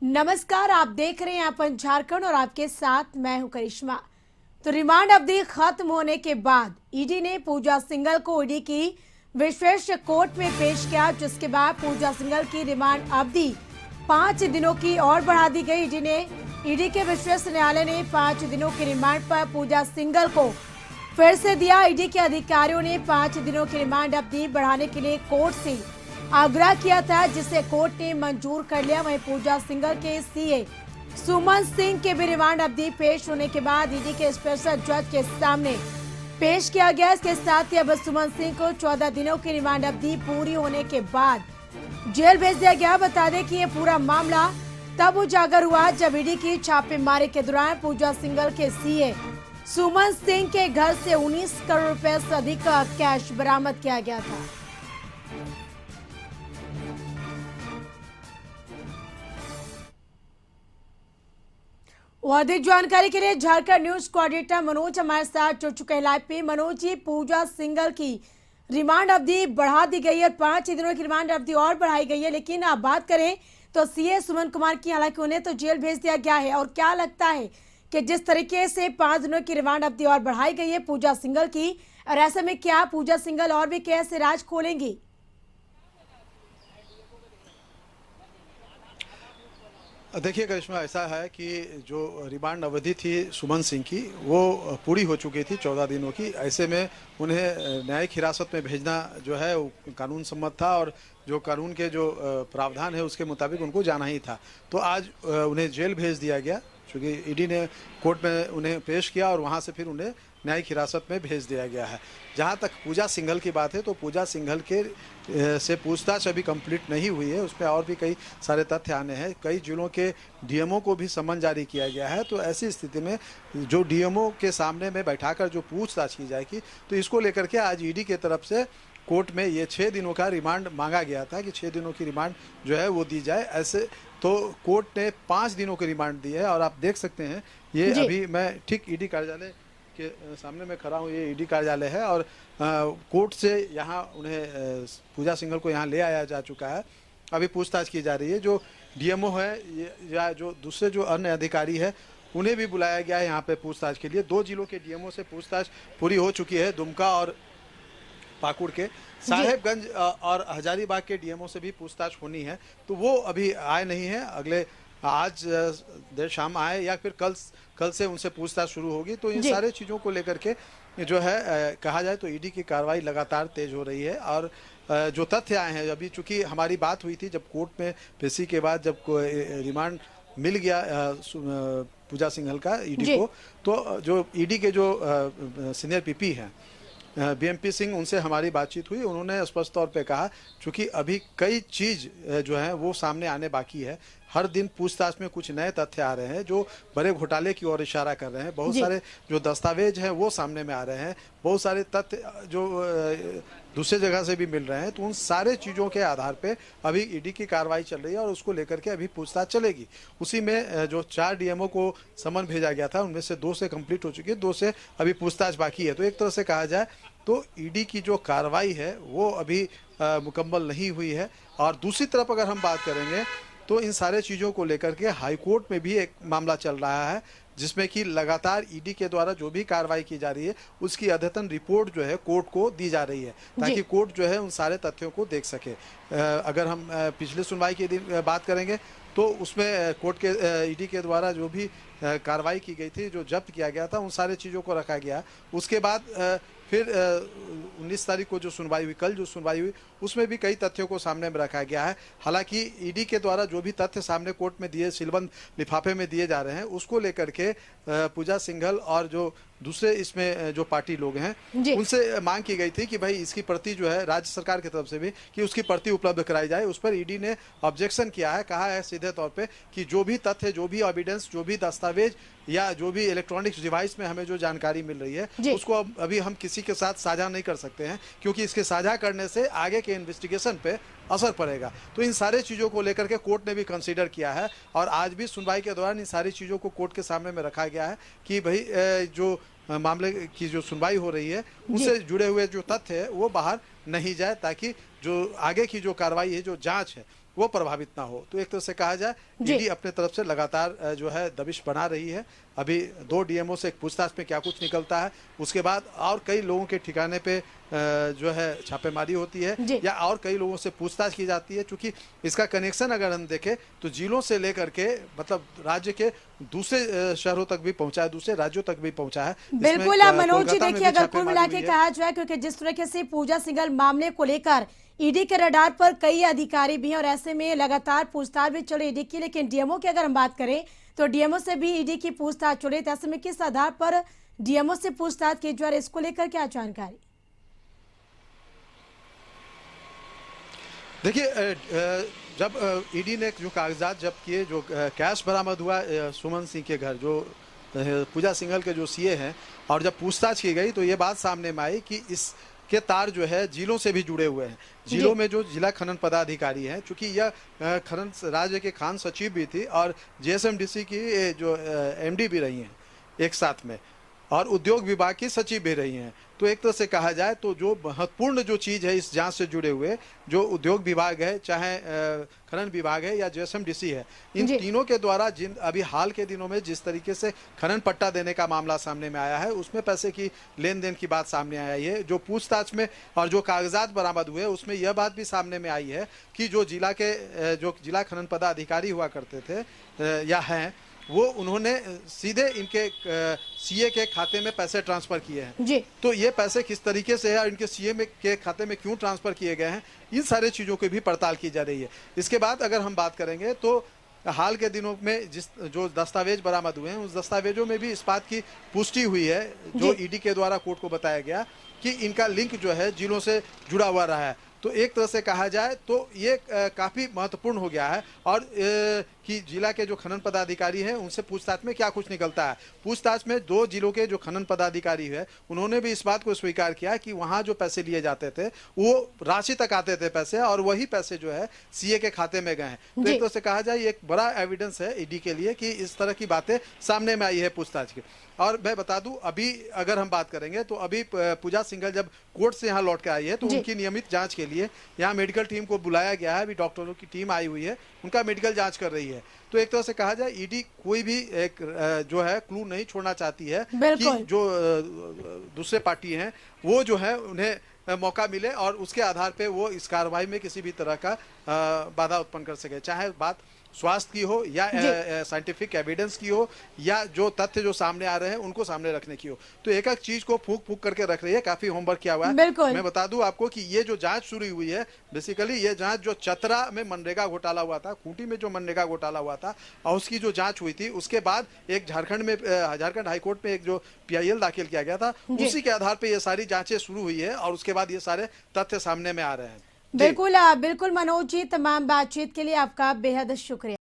नमस्कार, आप देख रहे हैं अपन झारखंड और आपके साथ मैं हूं करिश्मा। तो रिमांड अवधि खत्म होने के बाद ईडी ने पूजा सिंघल को ईडी की विशेष कोर्ट में पेश किया, जिसके बाद पूजा सिंघल की रिमांड अवधि 5 दिनों की और बढ़ा दी गई। ईडी के विशेष न्यायालय ने 5 दिनों की रिमांड पर पूजा सिंघल को फिर से दिया। ईडी के अधिकारियों ने 5 दिनों की रिमांड अवधि बढ़ाने के लिए कोर्ट से आग्रह किया था, जिसे कोर्ट ने मंजूर कर लिया। वहीं पूजा सिंघल के सीए सुमन सिंह के भी रिमांड अवधि पेश होने के बाद ईडी के स्पेशल जज के सामने पेश किया गया। इसके साथ ही अब सुमन सिंह को 14 दिनों की रिमांड अवधि पूरी होने के बाद जेल भेज दिया गया। बता दें कि ये पूरा मामला तब उजागर हुआ जब ईडी की छापेमारी के दौरान पूजा सिंघल के सीए सुमन सिंह के घर से 19 करोड़ रुपए से अधिक का कैश बरामद किया गया था। और अधिक जानकारी के लिए झारखंड न्यूज कोऑर्डिनेटर मनोज हमारे साथ जुड़ चुके हैं लाइव पे। मनोज जी, पूजा सिंघल की रिमांड अवधि बढ़ा दी गई है, 5 दिनों की रिमांड अवधि और बढ़ाई गई है, लेकिन आप बात करें तो सीए सुमन कुमार की हालांकि उन्हें तो जेल भेज दिया गया है। और क्या लगता है कि जिस तरीके से 5 दिनों की रिमांड अवधि और बढ़ाई गई है पूजा सिंघल की, और ऐसे में क्या पूजा सिंघल और भी कैसे राज खोलेंगी? देखिए करिश्मा, ऐसा है कि जो रिमांड अवधि थी सुमन सिंह की वो पूरी हो चुकी थी 14 दिनों की। ऐसे में उन्हें न्यायिक हिरासत में भेजना जो है वो कानून सम्मत था और जो कानून के जो प्रावधान है उसके मुताबिक उनको जाना ही था। तो आज उन्हें जेल भेज दिया गया, क्योंकि ईडी ने कोर्ट में उन्हें पेश किया और वहाँ से फिर उन्हें न्यायिक हिरासत में भेज दिया गया है। जहाँ तक पूजा सिंघल की बात है तो पूजा सिंघल के से पूछताछ अभी कंप्लीट नहीं हुई है, उसमें और भी कई सारे तथ्य आने हैं। कई जिलों के डीएमओ को भी समन जारी किया गया है। तो ऐसी स्थिति में जो डीएमओ के सामने में बैठाकर जो पूछताछ की जाएगी, तो इसको लेकर के आज ईडी की तरफ से कोर्ट में ये 6 दिनों का रिमांड मांगा गया था कि 6 दिनों की रिमांड जो है वो दी जाए। ऐसे तो कोर्ट ने 5 दिनों की रिमांड दी है। और आप देख सकते हैं ये अभी मैं ठीक ईडी कार्यालय के सामने में खड़ा हूँ, ये ईडी कार्यालय है और कोर्ट से यहाँ उन्हें पूजा सिंघल को यहाँ ले आया जा चुका है। अभी पूछताछ की जा रही है। जो डीएमओ है या जो दूसरे जो अन्य अधिकारी है उन्हें भी बुलाया गया है यहाँ पे पूछताछ के लिए। 2 जिलों के डीएमओ से पूछताछ पूरी हो चुकी है, दुमका और पाकुड़ के। साहेबगंज और हजारीबाग के डीएमओ से भी पूछताछ होनी है, तो वो अभी आए नहीं है। अगले आज देर शाम आए या फिर कल से उनसे पूछताछ शुरू होगी। तो इन सारे चीज़ों को लेकर के जो है कहा जाए तो ईडी की कार्रवाई लगातार तेज हो रही है। और जो तथ्य आए हैं, अभी चूंकि हमारी बात हुई थी जब कोर्ट में पेशी के बाद जब रिमांड मिल गया पूजा सिंघल का ईडी को, तो जो ईडी के जो सीनियर पीपी हैं बीएमपी सिंह, उनसे हमारी बातचीत हुई। उन्होंने स्पष्ट तौर पे कहा चूँकि अभी कई चीज़ जो है वो सामने आने बाकी है। हर दिन पूछताछ में कुछ नए तथ्य आ रहे हैं जो बड़े घोटाले की ओर इशारा कर रहे हैं। बहुत सारे जो दस्तावेज हैं वो सामने में आ रहे हैं, बहुत सारे तथ्य जो दूसरे जगह से भी मिल रहे हैं। तो उन सारे चीज़ों के आधार पे अभी ईडी की कार्रवाई चल रही है और उसको लेकर के अभी पूछताछ चलेगी। उसी में जो 4 डीएमओ को समन भेजा गया था उनमें से 2 से कंप्लीट हो चुकी है, 2 से अभी पूछताछ बाकी है। तो एक तरह से कहा जाए तो ईडी की जो कार्रवाई है वो अभी मुकम्मल नहीं हुई है। और दूसरी तरफ अगर हम बात करेंगे तो इन सारे चीज़ों को लेकर के हाई कोर्ट में भी एक मामला चल रहा है, जिसमें कि लगातार ईडी के द्वारा जो भी कार्रवाई की जा रही है उसकी अद्यतन रिपोर्ट जो है कोर्ट को दी जा रही है, ताकि कोर्ट जो है उन सारे तथ्यों को देख सके। अगर हम पिछले सुनवाई के दिन बात करेंगे तो उसमें कोर्ट के ईडी के द्वारा जो भी कार्रवाई की गई थी, जो जब्त किया गया था, उन सारे चीज़ों को रखा गया। उसके बाद फिर 19 तारीख को जो सुनवाई हुई, कल जो सुनवाई हुई, उसमें भी कई तथ्यों को सामने में रखा गया है। हालांकि ईडी के द्वारा जो भी तथ्य सामने कोर्ट में दिए, सीलबंद लिफाफे में दिए जा रहे हैं, उसको लेकर के पूजा सिंघल और जो दूसरे इसमें जो पार्टी लोग हैं उनसे मांग की गई थी कि भाई इसकी प्रति जो है राज्य सरकार की तरफ से भी कि उसकी प्रति उपलब्ध कराई जाए। उस पर ईडी ने ऑब्जेक्शन किया है, कहा है सीधे तौर पे कि जो भी तथ्य, जो भी एविडेंस, जो भी दस्तावेज या जो भी इलेक्ट्रॉनिक्स डिवाइस में हमें जो जानकारी मिल रही है उसको अभी हम किसी के साथ साझा नहीं कर सकते हैं, क्योंकि इसके साझा करने से आगे के इन्वेस्टिगेशन पे असर पड़ेगा। तो इन सारे चीज़ों को लेकर के कोर्ट ने भी कंसीडर किया है और आज भी सुनवाई के दौरान इन सारी चीज़ों को कोर्ट के सामने में रखा गया है कि भाई जो मामले की जो सुनवाई हो रही है उनसे जुड़े हुए जो तथ्य है वो बाहर नहीं जाए, ताकि जो आगे की जो कार्रवाई है, जो जांच है, वो प्रभावित ना हो। तो एक तरह से कहा जाए ईडी अपने तरफ से लगातार जो है दबिश बना रही है। अभी 2 डीएमओ से एक पूछताछ में क्या कुछ निकलता है, उसके बाद और कई लोगों के ठिकाने पे जो है छापेमारी होती है या और कई लोगों से पूछताछ की जाती है। क्योंकि इसका कनेक्शन अगर हम देखें तो जिलों से लेकर के मतलब राज्य के दूसरे शहरों तक भी पहुंचा है, दूसरे राज्यों तक भी पहुंचा है। बिल्कुल मनोज जी, देखिए अगर कुल मिला के कहा जाए, क्योंकि जिस तरीके से पूजा सिंघल मामले को लेकर ईडी के रडार पर कई अधिकारी भी हैं और ऐसे में लगातार पूछताछ भी चल रही ईडी की, लेकिन डीएमओ की अगर हम बात करें तो डीएमओ से भी ईडी की पूछताछ चल रही है। ऐसे में किस आधार पर डीएमओ से पूछताछ की जा रही है, इसको लेकर क्या जानकारी? देखिए जब ईडी ने जो कागजात जब्त किए, जो कैश बरामद हुआ सुमन सिंह के घर, जो पूजा सिंघल के जो सीए हैं, और जब पूछताछ की गई तो ये बात सामने में आई कि इसके तार जो है जिलों से भी जुड़े हुए हैं। जिलों में जो जिला खनन पदाधिकारी हैं, चूंकि यह खनन राज्य के खान सचिव भी थी और जेएसएमडीसी की जो एमडी भी रही हैं एक साथ में, और उद्योग विभाग की सचिव भी रही हैं। तो एक तरह से कहा जाए तो जो महत्वपूर्ण जो चीज़ है इस जांच से जुड़े हुए, जो उद्योग विभाग है, चाहे खनन विभाग है या जेएसएमडीसी है, इन तीनों के द्वारा जिन अभी हाल के दिनों में जिस तरीके से खनन पट्टा देने का मामला सामने में आया है, उसमें पैसे की लेन देन की बात सामने आई है। जो पूछताछ में और जो कागजात बरामद हुए उसमें यह बात भी सामने में आई है कि जो जिला खनन पदाधिकारी हुआ करते थे या हैं, वो उन्होंने सीधे इनके सीए के खाते में पैसे ट्रांसफर किए हैं। तो ये पैसे किस तरीके से है और इनके सीए में के खाते में क्यों ट्रांसफर किए गए हैं, इन सारे चीज़ों की भी पड़ताल की जा रही है। इसके बाद अगर हम बात करेंगे तो हाल के दिनों में जो दस्तावेज बरामद हुए हैं, उस दस्तावेजों में भी इस बात की पुष्टि हुई है, जो ईडी के द्वारा कोर्ट को बताया गया कि इनका लिंक जो है जिलों से जुड़ा हुआ रहा है। तो एक तरह से कहा जाए तो ये काफ़ी महत्वपूर्ण हो गया है। और कि जिला के जो खनन पदाधिकारी हैं उनसे पूछताछ में क्या कुछ निकलता है। पूछताछ में 2 जिलों के जो खनन पदाधिकारी है उन्होंने भी इस बात को स्वीकार किया कि वहाँ जो पैसे लिए जाते थे वो राशि तक आते थे पैसे, और वही पैसे जो है सीए के खाते में गए हैं। तो एक तरह से कहा जाए एक बड़ा एविडेंस है ईडी के लिए कि इस तरह की बातें सामने में आई है पूछताछ की। और मैं बता दूं, अभी अगर हम बात करेंगे तो अभी पूजा सिंघल जब कोर्ट से यहाँ लौट के आई है तो उनकी नियमित जांच के लिए यहाँ मेडिकल टीम को बुलाया गया है। अभी डॉक्टरों की टीम आई हुई है, उनका मेडिकल जांच कर रही है। तो एक तरह से कहा जाए ईडी कोई भी एक जो है क्लू नहीं छोड़ना चाहती है कि जो दूसरे पार्टी हैं वो जो है उन्हें मौका मिले और उसके आधार पे वो इस कार्रवाई में किसी भी तरह का बाधा उत्पन्न कर सके, चाहे बात स्वास्थ्य की हो या साइंटिफिक एविडेंस की हो या जो तथ्य जो सामने आ रहे हैं उनको सामने रखने की हो। तो एक एक चीज को फूक फूक करके रख रही है, काफी होमवर्क किया हुआ है। मैं बता दूं आपको कि ये जो जांच शुरू हुई है, बेसिकली ये जांच जो चतरा में मनरेगा घोटाला हुआ था, खूंटी में जो मनरेगा घोटाला हुआ था और उसकी जो जांच हुई थी, उसके बाद एक झारखंड हाईकोर्ट में एक जो PIL दाखिल किया गया था, उसी के आधार पर ये सारी जांचें शुरू हुई है और उसके बाद ये सारे तथ्य सामने में आ रहे हैं। बिल्कुल बिल्कुल मनोज जी, तमाम बातचीत के लिए आपका बेहद शुक्रिया।